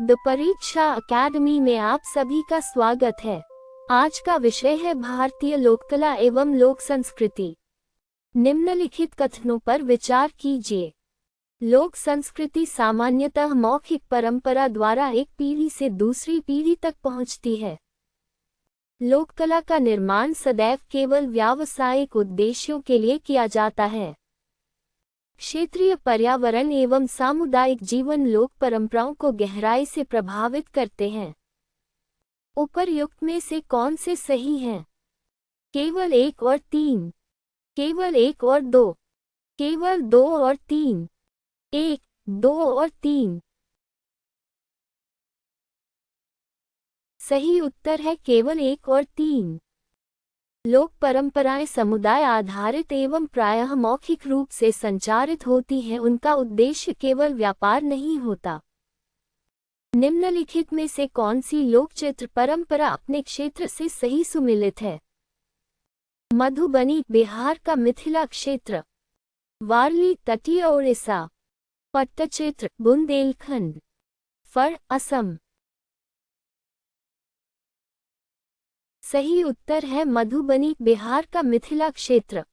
The परीक्षा academy में आप सभी का स्वागत है। आज का विषय है भारतीय लोककला एवं लोक संस्कृति। निम्नलिखित कथनों पर विचार कीजिए। लोक संस्कृति सामान्यतः मौखिक परंपरा द्वारा एक पीढ़ी से दूसरी पीढ़ी तक पहुंचती है। लोककला का निर्माण सदैव केवल व्यावसायिक उद्देश्यों के लिए किया जाता है। क्षेत्रीय पर्यावरण एवं सामुदायिक जीवन लोक परंपराओं को गहराई से प्रभावित करते हैं। उपर्युक्त में से कौन से सही हैं? केवल 1 और 3, केवल 1 और 2, केवल 2 और 3, 1, 2 और 3। सही उत्तर है केवल 1 और 3। लोक परंपराएं समुदाय आधारित एवं प्रायः मौखिक रूप से संचारित होती हैं। उनका उद्देश्य केवल व्यापार नहीं होता। निम्नलिखित में से कौन सी लोकचित्र परंपरा अपने क्षेत्र से सही सुमिलित है? मधुबनी बिहार का मिथिला क्षेत्र, वारली तटीय ओडिशा, पट्टचित्र बुंदेलखंड, फर असम। सही उत्तर है मधुबनी बिहार का मिथिला क्षेत्र।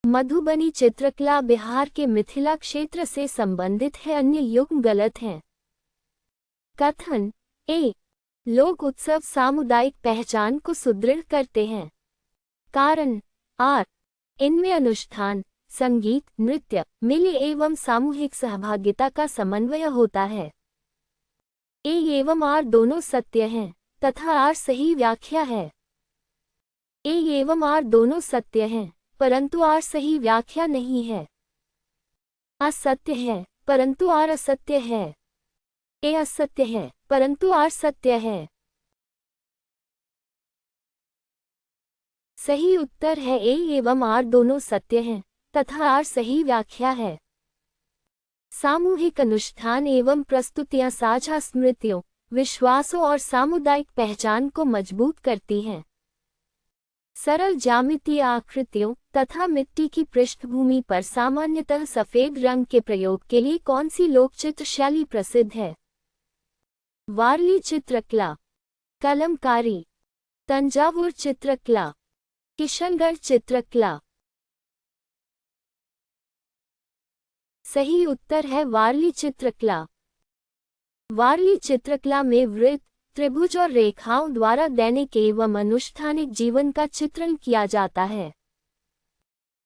मधुबनी चित्रकला बिहार के मिथिला क्षेत्र से संबंधित है, अन्य युग्म गलत हैं। कथन ए, लोक उत्सव सामुदायिक पहचान को सुदृढ़ करते हैं। कारण आर, इनमें अनुष्ठान, संगीत, नृत्य, मेले एवं सामूहिक सहभागिता का समन्वय होता है। ए एवं आर दोनों सत्य हैं तथा आर सही व्याख्या है। ए एवं आर दोनों सत्य हैं परंतु आर सही व्याख्या नहीं है। असत्य है परंतु आर असत्य है। ए असत्य है परंतु आर सत्य है। सही उत्तर है ए एवं आर दोनों सत्य हैं तथा आर सही व्याख्या है। सामूहिक अनुष्ठान एवं प्रस्तुतियां साझा स्मृतियों, विश्वासों और सामुदायिक पहचान को मजबूत करती हैं। सरल ज्यामितीय आकृतियों तथा मिट्टी की पृष्ठभूमि पर सामान्यतः सफेद रंग के प्रयोग के लिए कौन सी लोकचित्र शैली प्रसिद्ध है? वारली चित्रकला, कलमकारी, तंजावुर चित्रकला, किशनगढ़ चित्रकला। सही उत्तर है वारली चित्रकला। वारली चित्रकला में वृत्त, त्रिभुज और रेखाओं द्वारा दैनिक एवं अनुष्ठानिक जीवन का चित्रण किया जाता है।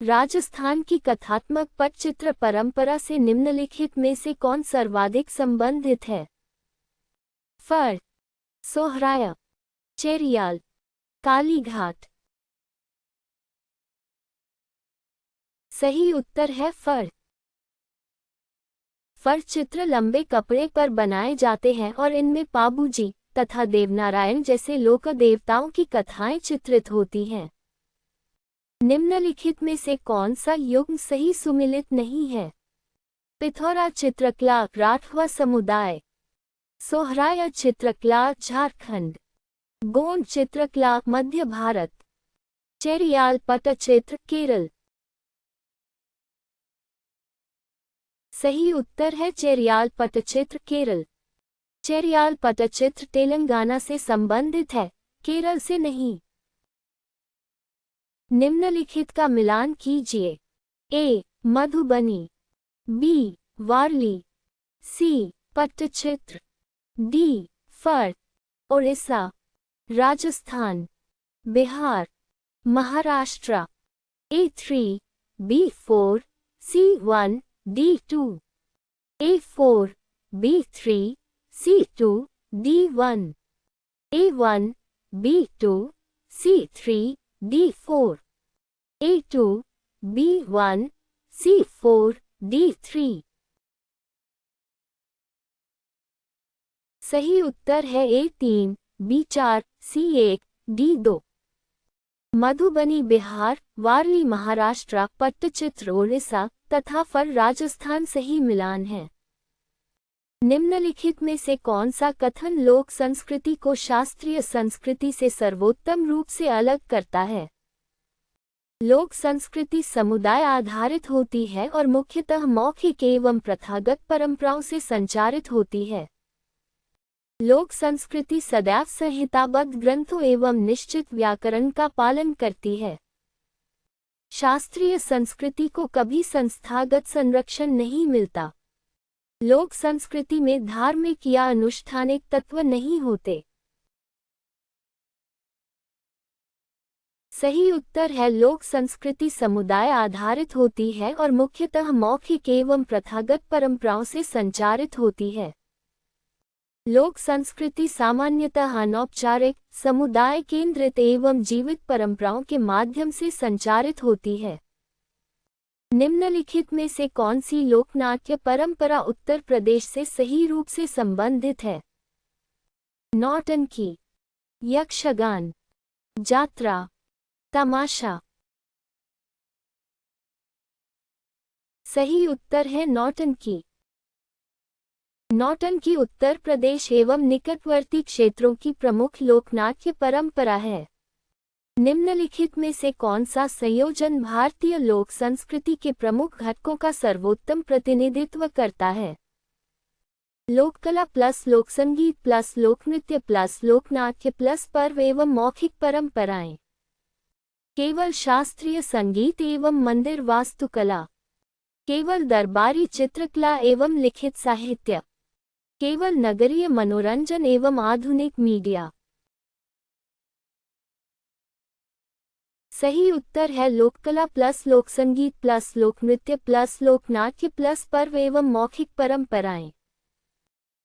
राजस्थान की कथात्मक पटचित्र परंपरा से निम्नलिखित में से कौन सर्वाधिक संबंधित है? फर, सोहराय, चेरियाल, कालीघाट। सही उत्तर है फर। फर चित्र लंबे कपड़े पर बनाए जाते हैं और इनमें पाबूजी तथा देवनारायण जैसे लोक देवताओं की कथाएं चित्रित होती हैं। निम्नलिखित में से कौन सा युग्म सही सुमिलित नहीं है? पिथौरा चित्रकला राठवा समुदाय, सोहराय चित्रकला झारखंड, गोंड चित्रकला मध्य भारत, चेरियाल पटचित्र केरल। सही उत्तर है चेरियाल पटचित्र केरल। चेरियाल पटचित्र तेलंगाना से संबंधित है, केरल से नहीं। निम्नलिखित का मिलान कीजिए। A, Madhubani, B, Warli, C, Pattachitra, D, फर, Odisha, Rajasthan, Bihar, Maharashtra. A3, B4, C1, D2, A4, B3, C2, D1, A1, B2, C3, D4, A2, B1, C4, D3। सही उत्तर है A3, B4, C1, D2। Madhubani Bihar, वारली महाराष्ट्र, पट्टचित्र ओडिशा तथा फर राजस्थान सही मिलान है। निम्नलिखित में से कौन सा कथन लोक संस्कृति को शास्त्रीय संस्कृति से सर्वोत्तम रूप से अलग करता है? लोक संस्कृति समुदाय आधारित होती है और मुख्यतः मौखिक एवं प्रथागत परंपराओं से संचारित होती है। लोक संस्कृति सदैव संहिताबद्ध ग्रंथों एवं निश्चित व्याकरण का पालन करती है। शास्त्रीय संस्कृति को कभी संस्थागत संरक्षण नहीं मिलता। लोक संस्कृति में धार्मिक या अनुष्ठानिक तत्व नहीं होते। सही उत्तर है लोक संस्कृति समुदाय आधारित होती है और मुख्यतः मौखिक एवं प्रथागत परंपराओं से संचारित होती है। लोक संस्कृति सामान्यतः अनौपचारिक, समुदाय केंद्रित एवं जीवित परंपराओं के माध्यम से संचारित होती है। निम्नलिखित में से कौन सी लोकनाट्य परंपरा उत्तर प्रदेश से सही रूप से संबंधित है? नौटंकी, यक्षगान, जात्रा, तमाशा। सही उत्तर है नौटंकी। नौटंकी उत्तर प्रदेश एवं निकटवर्ती क्षेत्रों की प्रमुख लोकनाट्य परंपरा है। निम्नलिखित में से कौन सा संयोजन भारतीय लोक संस्कृति के प्रमुख घटकों का सर्वोत्तम प्रतिनिधित्व करता है? लोककला प्लस लोकसंगीत प्लस लोकनृत्य प्लस लोकनाट्य प्लस पर्व एवं मौखिक परंपराएं। केवल शास्त्रीय संगीत एवं मंदिर वास्तुकला। केवल दरबारी चित्रकला एवं लिखित साहित्य। केवल नगरीय मनोरंजन एवं आधुनिक मीडिया। सही उत्तर है लोककला प्लस लोकसंगीत प्लस लोकनृत्य प्लस लोकनाट्य प्लस पर्व एवं मौखिक परंपराएं।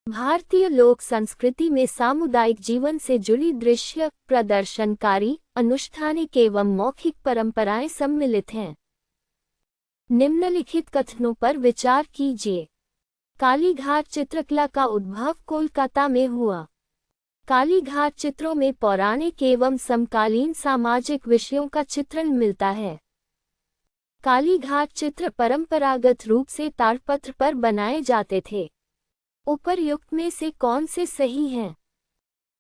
भारतीय लोक संस्कृति में सामुदायिक जीवन से जुड़ी दृश्य, प्रदर्शनकारी, अनुष्ठानिक एवं मौखिक परंपराएं सम्मिलित हैं। निम्नलिखित कथनों पर विचार कीजिए। कालीघाट चित्रकला का उद्भव कोलकाता में हुआ। कालीघाट चित्रों में पौराणिक एवं समकालीन सामाजिक विषयों का चित्रण मिलता है। कालीघाट चित्र परंपरागत रूप से ताड़पत्र पर बनाए जाते थे। उपर्युक्त में से कौन से सही हैं?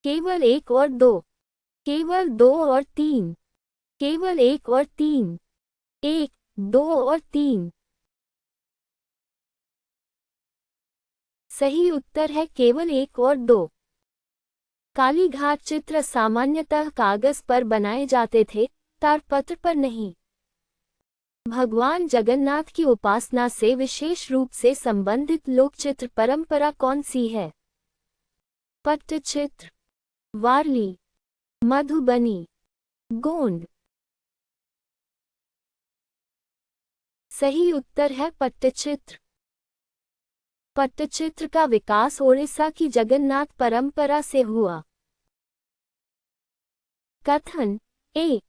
केवल 1 और 2, केवल 2 और 3, केवल 1 और 3, 1, 2 और 3। सही उत्तर है केवल 1 और 2। कालीघाट चित्र सामान्यतः कागज पर बनाए जाते थे, ताड़पत्र पर नहीं। भगवान जगन्नाथ की उपासना से विशेष रूप से संबंधित लोकचित्र परंपरा कौन सी है? पट्टचित्र, वारली, मधुबनी, गोंड। सही उत्तर है पट्टचित्र। पट्टचित्र का विकास ओडिशा की जगन्नाथ परंपरा से हुआ। कथन ए।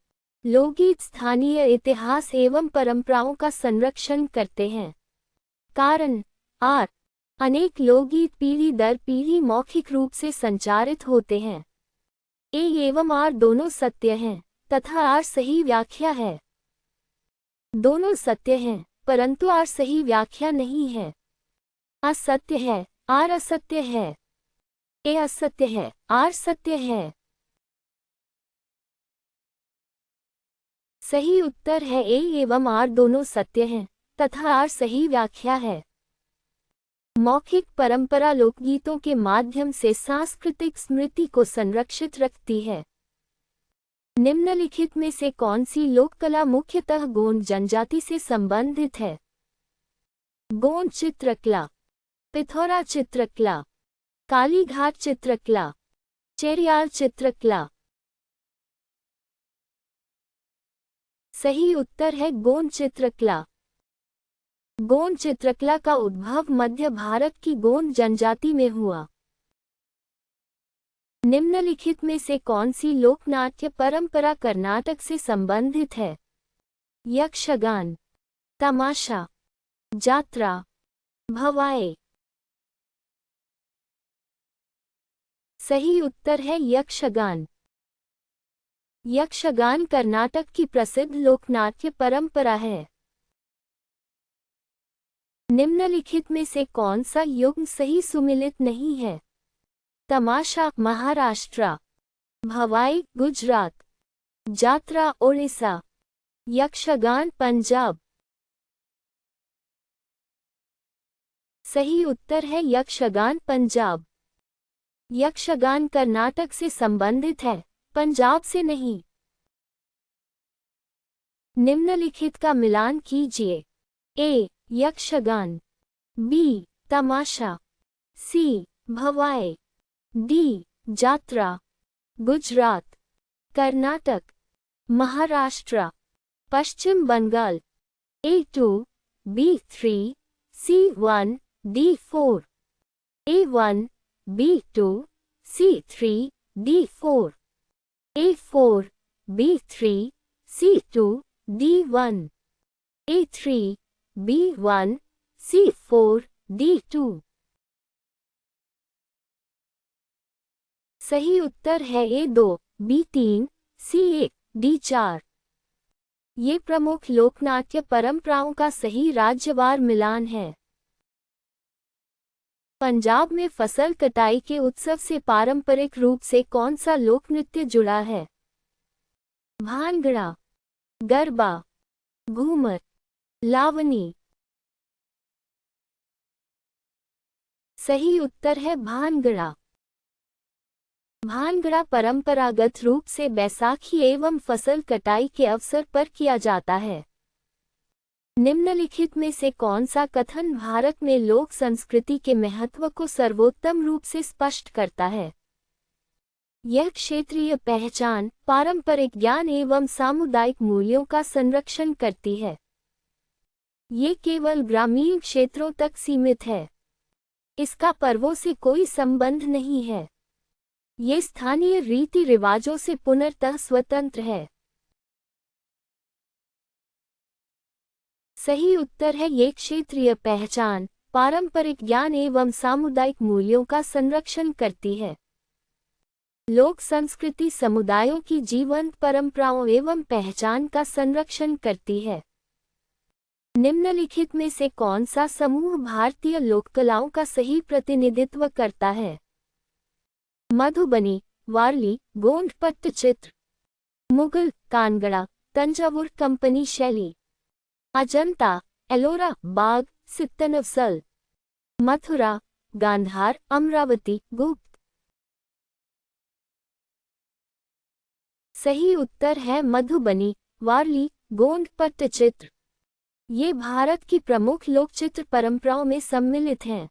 लोकगीत स्थानीय इतिहास एवं परंपराओं का संरक्षण करते हैं। कारण आर। अनेक लोकगीत पीढ़ी दर पीढ़ी मौखिक रूप से संचारित होते हैं। ए एवं आर दोनों सत्य हैं, तथा आर सही व्याख्या है। दोनों सत्य हैं, परंतु आर सही व्याख्या नहीं है। असत्य है, आर असत्य है। ए असत्य है, आर सत्य है। सही उत्तर है ए एवं आर दोनों सत्य हैं, तथा आर सही व्याख्या है। मौखिक परंपरा लोकगीतों के माध्यम से सांस्कृतिक स्मृति को संरक्षित रखती है। निम्नलिखित में से कौन सी लोककला मुख्यतः गोंड जनजाति से संबंधित है? गोंड चित्रकला, पिथौरा चित्रकला, कालीघाट चित्रकला, चेरियाल चित्रकला। सही उत्तर है गोंड चित्रकला। गोंड चित्रकला का उद्भव मध्य भारत की गोंड जनजाति में हुआ। निम्नलिखित में से कौन सी लोकनाट्य परंपरा कर्नाटक से संबंधित है? यक्षगान, तमाशा, जात्रा, भवाई। सही उत्तर है यक्षगान। यक्षगान कर्नाटक की प्रसिद्ध लोकनाट्य परंपरा है। निम्नलिखित में से कौन सा युग्म सही सुमिलित नहीं है? तमाशा महाराष्ट्र, भवाई गुजरात, जात्रा ओडिशा, यक्षगान पंजाब। सही उत्तर है यक्षगान पंजाब। यक्षगान कर्नाटक से संबंधित है, पंजाब से नहीं। निम्नलिखित का मिलान कीजिए। ए. यक्षगान, बी. तमाशा, सी. भवाई, डी. जात्रा। गुजरात, कर्नाटक, महाराष्ट्र, पश्चिम Bengal. A2, B3, C1, D4, A1, B2, C3, D4, A4, B3, C2, D1, A3, B1, C4, D2। सही उत्तर है A2, B3, C1, D4। ये प्रमुख लोकनाट्य परंपराओं का सही राज्यवार मिलान है। पंजाब में फसल कटाई के उत्सव से पारंपरिक रूप से कौन सा लोक नृत्य जुड़ा है? भांगड़ा, गरबा, घूमर, लावनी। सही उत्तर है भांगड़ा। भांगड़ा परंपरागत रूप से बैसाखी एवं फसल कटाई के अवसर पर किया जाता है। निम्नलिखित में से कौन सा कथन भारत में लोक संस्कृति के महत्व को सर्वोत्तम रूप से स्पष्ट करता है? यह क्षेत्रीय पहचान, पारंपरिक ज्ञान एवं सामुदायिक मूल्यों का संरक्षण करती है। ये केवल ग्रामीण क्षेत्रों तक सीमित है। इसका पर्वों से कोई संबंध नहीं है। ये स्थानीय रीति रिवाजों से पूर्णतः स्वतंत्र है। सही उत्तर है ये क्षेत्रीय पहचान, पारंपरिक ज्ञान एवं सामुदायिक मूल्यों का संरक्षण करती है। लोक संस्कृति समुदायों की जीवंत परंपराओं एवं पहचान का संरक्षण करती है। निम्नलिखित में से कौन सा समूह भारतीय लोककलाओं का सही प्रतिनिधित्व करता है? मधुबनी, वारली, गोंड पट्टचित्र, मुगल, कानगड़ा, तंजावुर कंपनी शैली, अजंता, एलोरा, बाग, सित्तनवसल, मथुरा, गांधार, अमरावती, गुप्त। सही उत्तर है मधुबनी, वारली, गोंड पट्टचित्र। ये भारत की प्रमुख लोकचित्र परंपराओं में सम्मिलित हैं।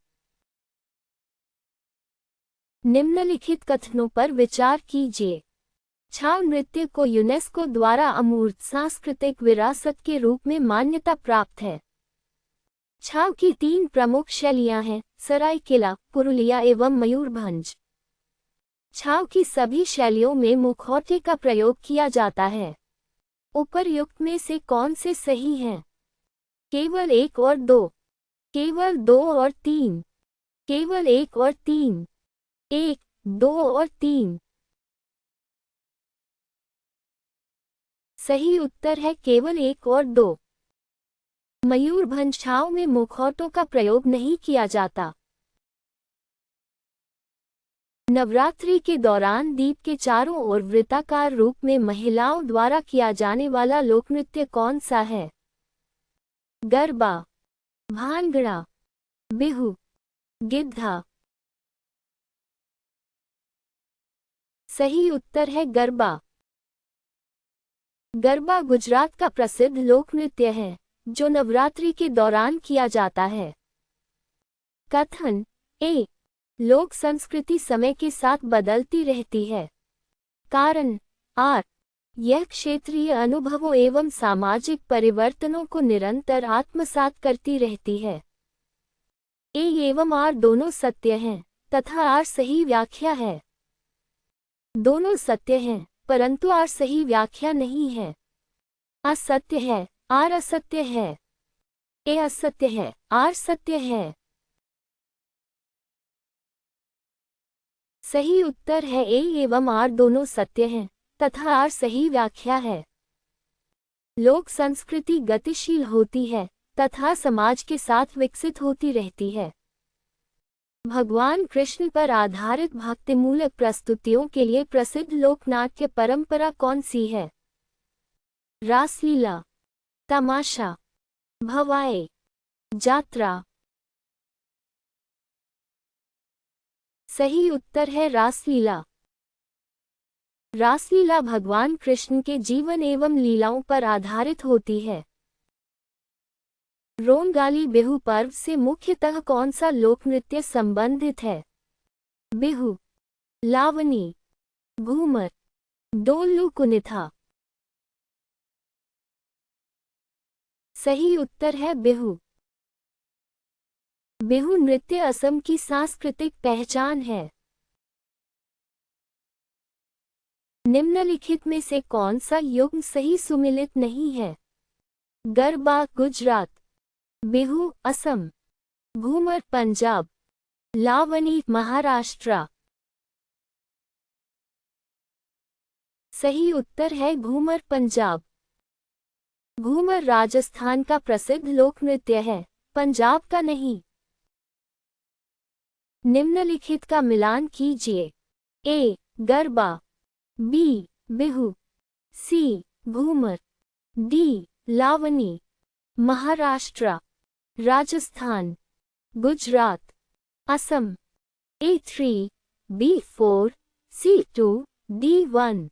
निम्नलिखित कथनों पर विचार कीजिए। छाव नृत्य को यूनेस्को द्वारा अमूर्त सांस्कृतिक विरासत के रूप में मान्यता प्राप्त है। छाव की 3 प्रमुख शैलियां हैं, सरायकेला, पुरुलिया एवं मयूरभंज। छाव की सभी शैलियों में मुखौटे का प्रयोग किया जाता है। उपर्युक्त में से कौन से सही हैं? केवल 1 और 2, केवल 2 और 3, केवल 1 और 3, 1, 2 और 3। सही उत्तर है केवल 1 और 2। मयूरभंज छाव में मुखौटों का प्रयोग नहीं किया जाता। नवरात्रि के दौरान दीप के चारों ओर वृत्ताकार रूप में महिलाओं द्वारा किया जाने वाला लोकनृत्य कौन सा है? गरबा, भांगड़ा, बिहू, गिद्धा। सही उत्तर है गरबा। गरबा गुजरात का प्रसिद्ध लोकनृत्य है, जो नवरात्रि के दौरान किया जाता है। कथन ए. लोक संस्कृति समय के साथ बदलती रहती है। कारण आर. यह क्षेत्रीय अनुभवों एवं सामाजिक परिवर्तनों को निरंतर आत्मसात करती रहती है। ए एवं आर दोनों सत्य हैं, तथा आर सही व्याख्या है। दोनों सत्य हैं, परंतु आर सही व्याख्या नहीं है। असत्य है, आर असत्य है। ए असत्य है, आर सत्य है। सही उत्तर है ए एवं आर दोनों सत्य हैं, तथा आर सही व्याख्या है। लोक संस्कृति गतिशील होती है, तथा समाज के साथ विकसित होती रहती है। भगवान कृष्ण पर आधारित भक्तिमूलक प्रस्तुतियों के लिए प्रसिद्ध लोकनाट्य परंपरा कौन सी है? रासलीला, तमाशा, भवाई, जात्रा। सही उत्तर है रासलीला। रासलीला भगवान कृष्ण के जीवन एवं लीलाओं पर आधारित होती है। रोंगाली बिहू पर्व से मुख्यतः कौन सा लोक नृत्य संबंधित है? बिहू, लावनी, घूमर, डोलू कुनिथा। सही उत्तर है बिहू। बिहू नृत्य असम की सांस्कृतिक पहचान है। निम्नलिखित में से कौन सा युग्म सही सुमिलित नहीं है? गरबा गुजरात, बिहू असम, घूमर पंजाब, लावनी महाराष्ट्र। सही उत्तर है घूमर पंजाब। घूमर राजस्थान का प्रसिद्ध लोक नृत्य है, पंजाब का नहीं। निम्नलिखित का मिलान कीजिए। A Garba, B Bihu, C Ghoomar, D Lavani. Maharashtra, Rajasthan, Gujarat, Assam. A3, B4, C2, D1।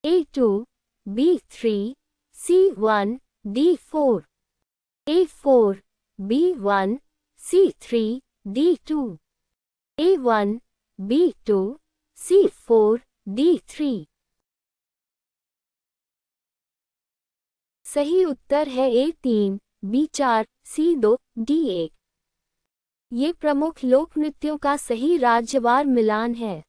A2, B3, C1, D4। A4, B1, C3, D2। A1, B2, C4, D3। सही उत्तर है A3, B4, C2, D1। ये प्रमुख लोक नृत्यों का सही राज्यवार मिलान है।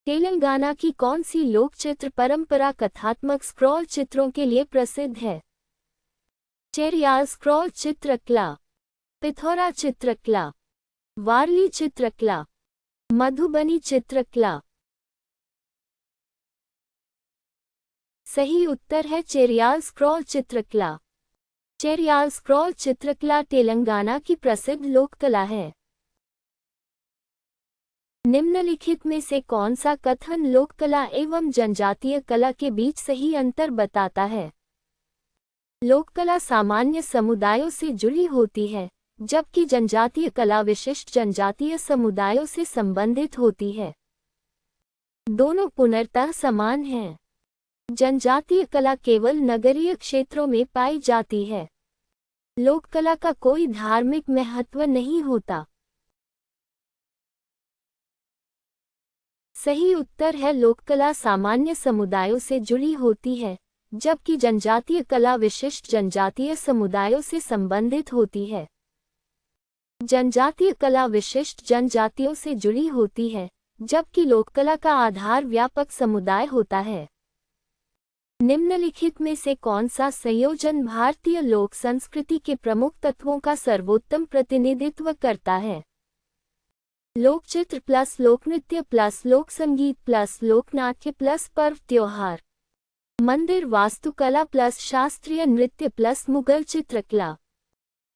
तेलंगाना की कौन सी लोक चित्र परंपरा कथात्मक स्क्रॉल चित्रों के लिए प्रसिद्ध है? चेरियाल स्क्रॉल चित्रकला, पिथौरा चित्रकला, वारली चित्रकला, मधुबनी चित्रकला। सही उत्तर है चेरियाल स्क्रॉल चित्रकला। चेरियाल स्क्रॉल चित्रकला तेलंगाना की प्रसिद्ध लोक कला है। निम्नलिखित में से कौन सा कथन लोक कला एवं जनजातीय कला के बीच सही अंतर बताता है? लोक कला सामान्य समुदायों से जुड़ी होती है, जबकि जनजातीय कला विशिष्ट जनजातीय समुदायों से संबंधित होती है। दोनों पूर्णतः समान हैं। जनजातीय कला केवल नगरीय क्षेत्रों में पाई जाती है। लोक कला का कोई धार्मिक महत्व नहीं होता। सही उत्तर है लोक कला सामान्य समुदायों से जुड़ी होती है, जबकि जनजातीय कला विशिष्ट जनजातीय समुदायों से संबंधित होती है। जनजातीय कला विशिष्ट जनजातियों से जुड़ी होती है, जबकि लोक कला का आधार व्यापक समुदाय होता है। निम्नलिखित में से कौन सा संयोजन भारतीय लोक संस्कृति के प्रमुख तत्वों का सर्वोत्तम प्रतिनिधित्व करता है? लोकचित्र प्लस लोकनृत्य प्लस लोक संगीत प्लस लोकनाट्य प्लस पर्व त्योहार। मंदिर वास्तुकला प्लस शास्त्रीय नृत्य प्लस मुगल चित्रकला।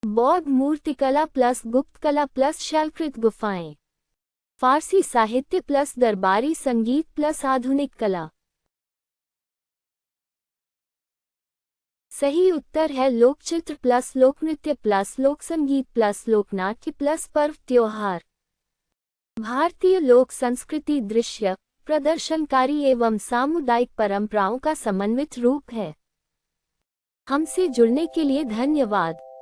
बौद्ध मूर्तिकला प्लस गुप्त कला प्लस शैलकृत गुफाएं। फारसी साहित्य प्लस दरबारी संगीत प्लस आधुनिक कला। सही उत्तर है लोकचित्र प्लस लोकनृत्य प्लस लोक संगीत प्लस लोकनाट्य प्लस पर्व त्योहार। भारतीय लोक संस्कृति दृश्य, प्रदर्शनकारी एवं सामुदायिक परंपराओं का समन्वित रूप है। हमसे जुड़ने के लिए धन्यवाद।